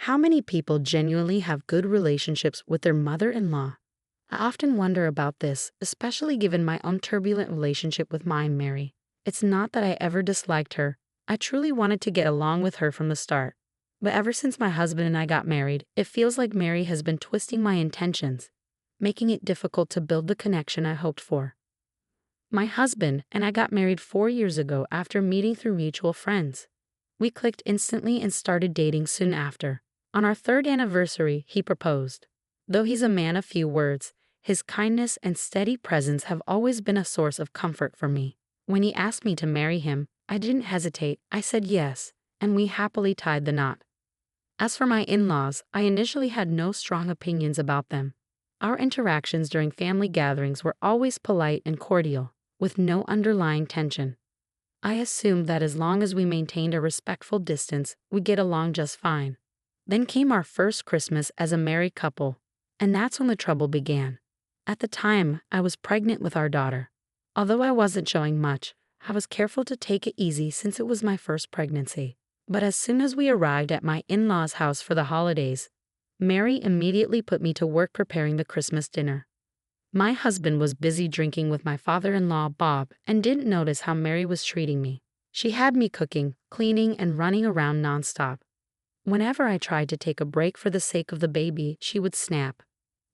How many people genuinely have good relationships with their mother-in-law? I often wonder about this, especially given my own turbulent relationship with my Mary. It's not that I ever disliked her. I truly wanted to get along with her from the start. But ever since my husband and I got married, it feels like Mary has been twisting my intentions, making it difficult to build the connection I hoped for. My husband and I got married 4 years ago after meeting through mutual friends. We clicked instantly and started dating soon after. On our third anniversary, he proposed. Though he's a man of few words, his kindness and steady presence have always been a source of comfort for me. When he asked me to marry him, I didn't hesitate. I said yes, and we happily tied the knot. As for my in-laws, I initially had no strong opinions about them. Our interactions during family gatherings were always polite and cordial, with no underlying tension. I assumed that as long as we maintained a respectful distance, we'd get along just fine. Then came our first Christmas as a married couple, and that's when the trouble began. At the time, I was pregnant with our daughter. Although I wasn't showing much, I was careful to take it easy since it was my first pregnancy. But as soon as we arrived at my in-laws' house for the holidays, Mary immediately put me to work preparing the Christmas dinner. My husband was busy drinking with my father-in-law, Bob, and didn't notice how Mary was treating me. She had me cooking, cleaning, and running around nonstop. Whenever I tried to take a break for the sake of the baby, she would snap.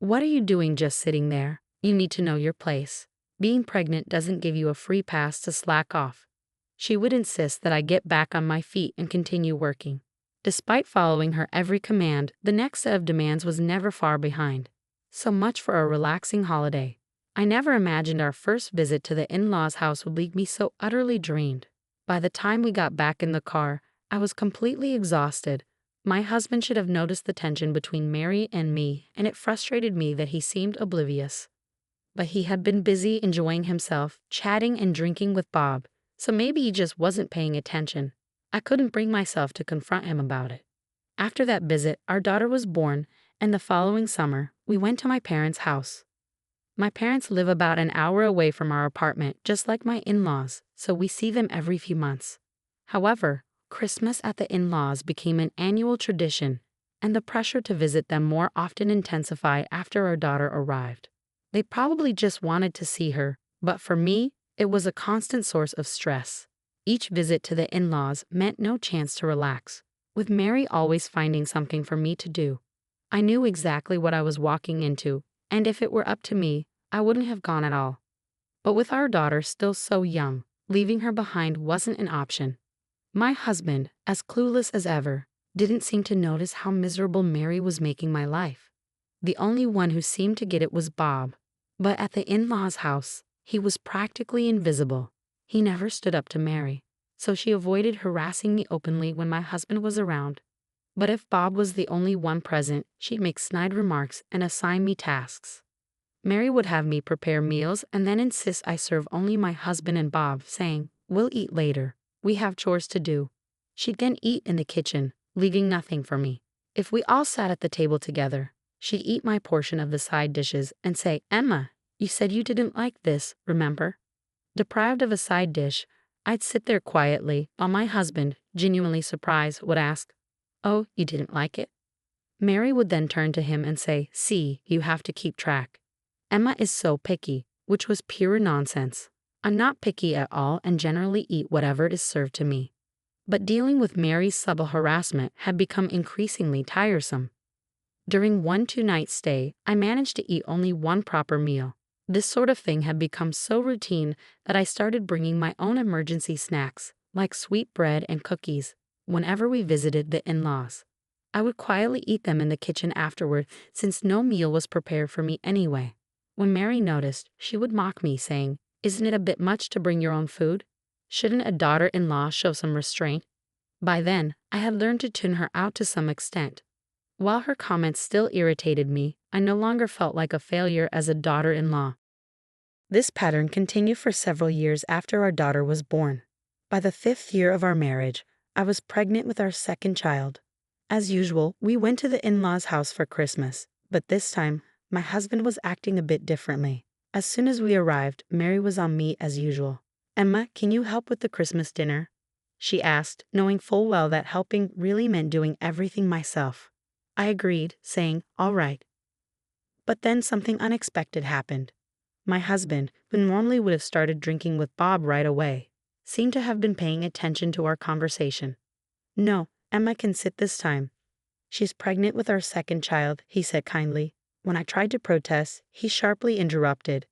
"What are you doing just sitting there? You need to know your place. Being pregnant doesn't give you a free pass to slack off." She would insist that I get back on my feet and continue working. Despite following her every command, the next set of demands was never far behind. So much for a relaxing holiday. I never imagined our first visit to the in-laws' house would leave me so utterly drained. By the time we got back in the car, I was completely exhausted. My husband should have noticed the tension between Mary and me, and it frustrated me that he seemed oblivious. But he had been busy enjoying himself, chatting and drinking with Bob, so maybe he just wasn't paying attention. I couldn't bring myself to confront him about it. After that visit, our daughter was born, and the following summer, we went to my parents' house. My parents live about an hour away from our apartment, just like my in-laws, so we see them every few months. However, Christmas at the in-laws became an annual tradition, and the pressure to visit them more often intensified after our daughter arrived. They probably just wanted to see her, but for me, it was a constant source of stress. Each visit to the in-laws meant no chance to relax, with Mary always finding something for me to do. I knew exactly what I was walking into, and if it were up to me, I wouldn't have gone at all. But with our daughter still so young, leaving her behind wasn't an option. My husband, as clueless as ever, didn't seem to notice how miserable Mary was making my life. The only one who seemed to get it was Bob. But at the in-laws' house, he was practically invisible. He never stood up to Mary, so she avoided harassing me openly when my husband was around. But if Bob was the only one present, she'd make snide remarks and assign me tasks. Mary would have me prepare meals and then insist I serve only my husband and Bob, saying, "We'll eat later. We have chores to do." She'd then eat in the kitchen, leaving nothing for me. If we all sat at the table together, she'd eat my portion of the side dishes and say, "Emma, you said you didn't like this, remember?" Deprived of a side dish, I'd sit there quietly while my husband, genuinely surprised, would ask, "Oh, you didn't like it?" Mary would then turn to him and say, "See, you have to keep track. Emma is so picky," which was pure nonsense. I'm not picky at all and generally eat whatever is served to me. But dealing with Mary's subtle harassment had become increasingly tiresome. During one two-night stay, I managed to eat only one proper meal. This sort of thing had become so routine that I started bringing my own emergency snacks, like sweet bread and cookies, whenever we visited the in-laws. I would quietly eat them in the kitchen afterward since no meal was prepared for me anyway. When Mary noticed, she would mock me, saying, "Isn't it a bit much to bring your own food? Shouldn't a daughter-in-law show some restraint?" By then, I had learned to tune her out to some extent. While her comments still irritated me, I no longer felt like a failure as a daughter-in-law. This pattern continued for several years after our daughter was born. By the 5th year of our marriage, I was pregnant with our second child. As usual, we went to the in-laws' house for Christmas, but this time, my husband was acting a bit differently. As soon as we arrived, Mary was on me as usual. "Emma, can you help with the Christmas dinner?" she asked, knowing full well that helping really meant doing everything myself. I agreed, saying, "All right." But then something unexpected happened. My husband, who normally would have started drinking with Bob right away, seemed to have been paying attention to our conversation. "No, Emma can sit this time. She's pregnant with our second child," he said kindly. When I tried to protest, he sharply interrupted.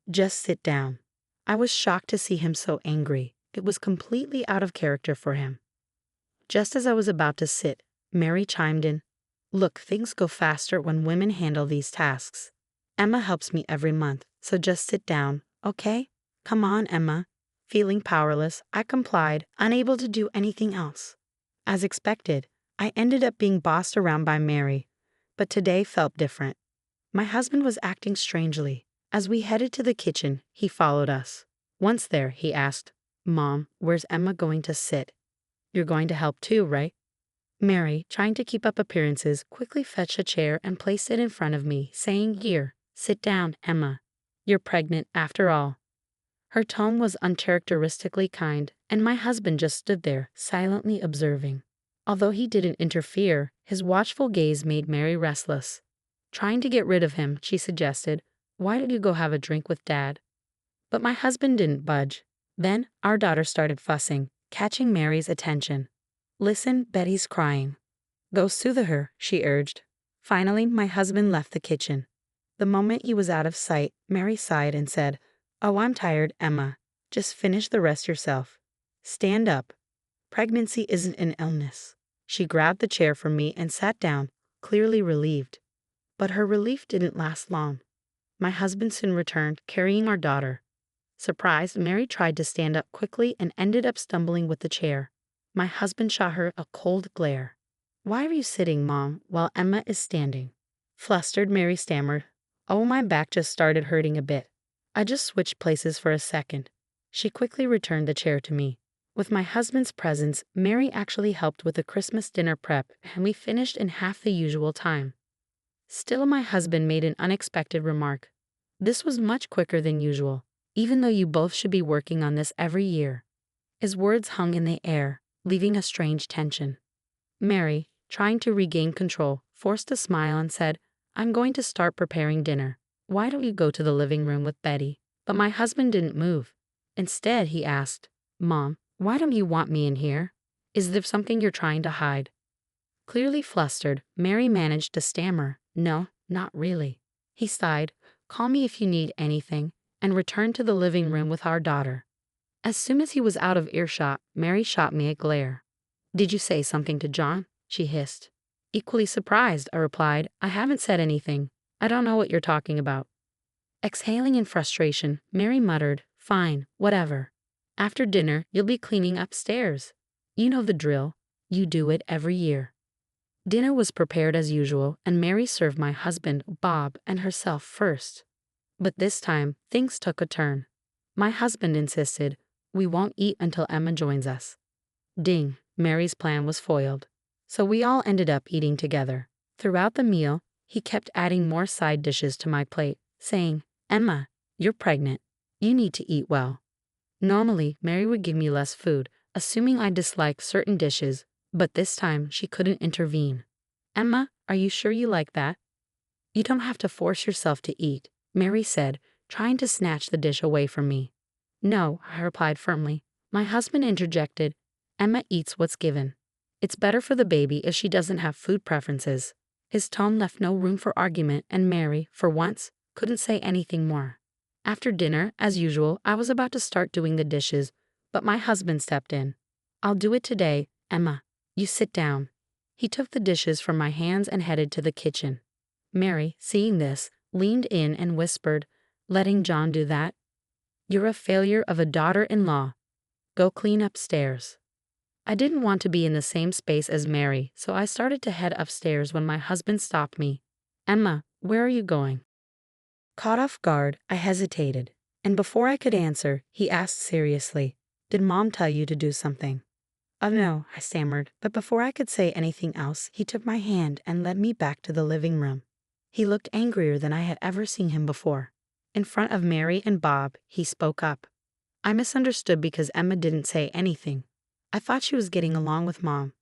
"Just sit down." I was shocked to see him so angry. It was completely out of character for him. Just as I was about to sit, Mary chimed in. "Look, things go faster when women handle these tasks. Emma helps me every month, so just sit down, okay? Come on, Emma." Feeling powerless, I complied, unable to do anything else. As expected, I ended up being bossed around by Mary, but today felt different. My husband was acting strangely. As we headed to the kitchen, he followed us. Once there, he asked, "Mom, where's Emma going to sit? You're going to help too, right?" Mary, trying to keep up appearances, quickly fetched a chair and placed it in front of me, saying, "Here, sit down, Emma. You're pregnant after all." Her tone was uncharacteristically kind, and my husband just stood there, silently observing. Although he didn't interfere, his watchful gaze made Mary restless. Trying to get rid of him, she suggested, "Why don't you go have a drink with Dad?" But my husband didn't budge. Then our daughter started fussing, catching Mary's attention. "Listen, Betty's crying." "Go soothe her," she urged. Finally, my husband left the kitchen. The moment he was out of sight, Mary sighed and said, "Oh, I'm tired, Emma. Just finish the rest yourself. Stand up. Pregnancy isn't an illness." She grabbed the chair from me and sat down, clearly relieved. But her relief didn't last long. My husband soon returned, carrying our daughter. Surprised, Mary tried to stand up quickly and ended up stumbling with the chair. My husband shot her a cold glare. "Why are you sitting, Mom, while Emma is standing?" Flustered, Mary stammered. "Oh, my back just started hurting a bit. I just switched places for a second." She quickly returned the chair to me. With my husband's presence, Mary actually helped with the Christmas dinner prep, and we finished in half the usual time. Still, my husband made an unexpected remark. "This was much quicker than usual, even though you both should be working on this every year." His words hung in the air, leaving a strange tension. Mary, trying to regain control, forced a smile and said, "I'm going to start preparing dinner. Why don't you go to the living room with Betty?" But my husband didn't move. Instead, he asked, "Mom, why don't you want me in here? Is there something you're trying to hide?" Clearly flustered, Mary managed to stammer, "No, not really." He sighed, "Call me if you need anything," and returned to the living room with our daughter. As soon as he was out of earshot, Mary shot me a glare. "Did you say something to John?" she hissed. Equally surprised, I replied, "I haven't said anything. I don't know what you're talking about." Exhaling in frustration, Mary muttered, "Fine, whatever. After dinner, you'll be cleaning upstairs. You know the drill. You do it every year." Dinner was prepared as usual, and Mary served my husband, Bob, and herself first. But this time, things took a turn. My husband insisted, "We won't eat until Emma joins us." Ding, Mary's plan was foiled. So we all ended up eating together. Throughout the meal, he kept adding more side dishes to my plate, saying, "Emma, you're pregnant. You need to eat well." Normally, Mary would give me less food, assuming I disliked certain dishes, but this time she couldn't intervene. "Emma, are you sure you like that?" "You don't have to force yourself to eat," Mary said, trying to snatch the dish away from me. "No," I replied firmly. My husband interjected, "Emma eats what's given. It's better for the baby if she doesn't have food preferences." His tone left no room for argument, and Mary, for once, couldn't say anything more. After dinner, as usual, I was about to start doing the dishes, but my husband stepped in. "I'll do it today, Emma. You sit down." He took the dishes from my hands and headed to the kitchen. Mary, seeing this, leaned in and whispered, "Letting John do that? You're a failure of a daughter-in-law. Go clean upstairs." I didn't want to be in the same space as Mary, so I started to head upstairs when my husband stopped me. "Emma, where are you going?" Caught off guard, I hesitated, and before I could answer, he asked seriously, "Did Mom tell you to do something?" "Oh no," I stammered, but before I could say anything else, he took my hand and led me back to the living room. He looked angrier than I had ever seen him before. In front of Mary and Bob, he spoke up. I misunderstood because Emma didn't say anything. I thought she was getting along with Mom.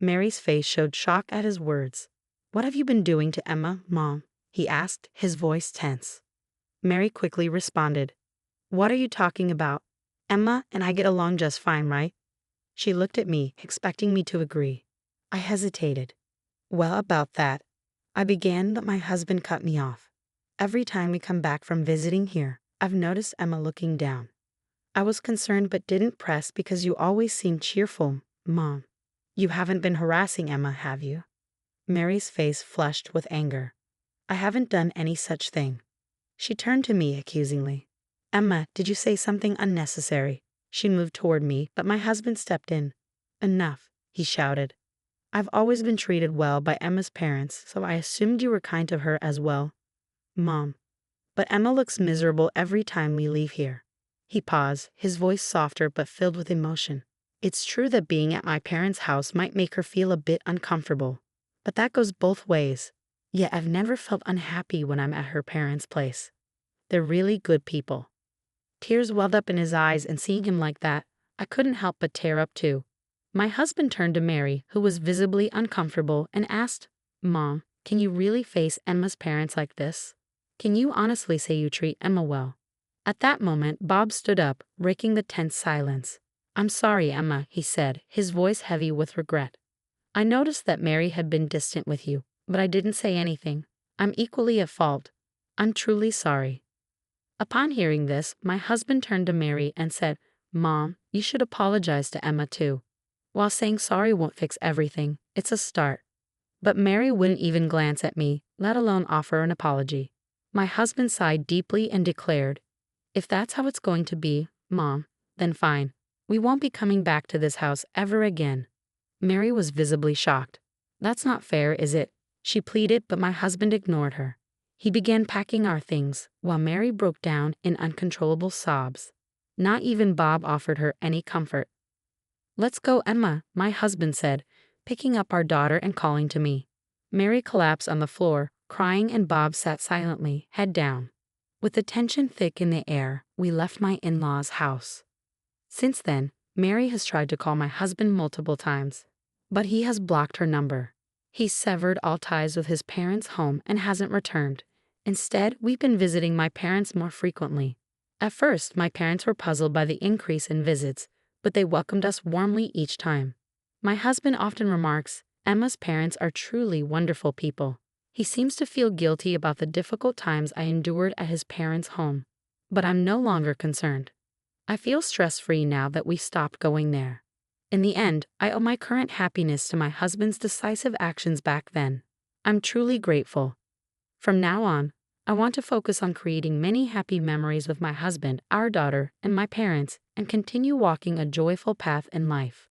Mary's face showed shock at his words. "What have you been doing to Emma, Mom?" he asked, his voice tense. Mary quickly responded, "What are you talking about? Emma and I get along just fine, right?" She looked at me, expecting me to agree. I hesitated. "Well, about that," I began, but my husband cut me off. "Every time we come back from visiting here, I've noticed Emma looking down. I was concerned but didn't press because you always seem cheerful, Mom. You haven't been harassing Emma, have you?" Mary's face flushed with anger. "I haven't done any such thing." She turned to me accusingly. "Emma, did you say something unnecessary?" She moved toward me, but my husband stepped in. "Enough," he shouted. "I've always been treated well by Emma's parents, so I assumed you were kind to her as well, Mom. But Emma looks miserable every time we leave here." He paused, his voice softer but filled with emotion. "It's true that being at my parents' house might make her feel a bit uncomfortable, but that goes both ways. Yet I've never felt unhappy when I'm at her parents' place. They're really good people." Tears welled up in his eyes, and seeing him like that, I couldn't help but tear up too. My husband turned to Mary, who was visibly uncomfortable, and asked, "Mom, can you really face Emma's parents like this? Can you honestly say you treat Emma well?" At that moment, Bob stood up, breaking the tense silence. "I'm sorry, Emma," he said, his voice heavy with regret. "I noticed that Mary had been distant with you, but I didn't say anything. I'm equally at fault. I'm truly sorry." Upon hearing this, my husband turned to Mary and said, "Mom, you should apologize to Emma too. While saying sorry won't fix everything, it's a start." But Mary wouldn't even glance at me, let alone offer an apology. My husband sighed deeply and declared, "If that's how it's going to be, Mom, then fine. We won't be coming back to this house ever again." Mary was visibly shocked. "That's not fair, is it?" she pleaded, but my husband ignored her. He began packing our things, while Mary broke down in uncontrollable sobs. Not even Bob offered her any comfort. "Let's go, Emma," my husband said, picking up our daughter and calling to me. Mary collapsed on the floor, crying, and Bob sat silently, head down. With the tension thick in the air, we left my in-laws' house. Since then, Mary has tried to call my husband multiple times, but he has blocked her number. He's severed all ties with his parents' home and hasn't returned. Instead, we've been visiting my parents more frequently. At first, my parents were puzzled by the increase in visits, but they welcomed us warmly each time. My husband often remarks, "Emma's parents are truly wonderful people." He seems to feel guilty about the difficult times I endured at his parents' home, but I'm no longer concerned. I feel stress-free now that we stopped going there. In the end, I owe my current happiness to my husband's decisive actions back then. I'm truly grateful. From now on, I want to focus on creating many happy memories with my husband, our daughter, and my parents, and continue walking a joyful path in life.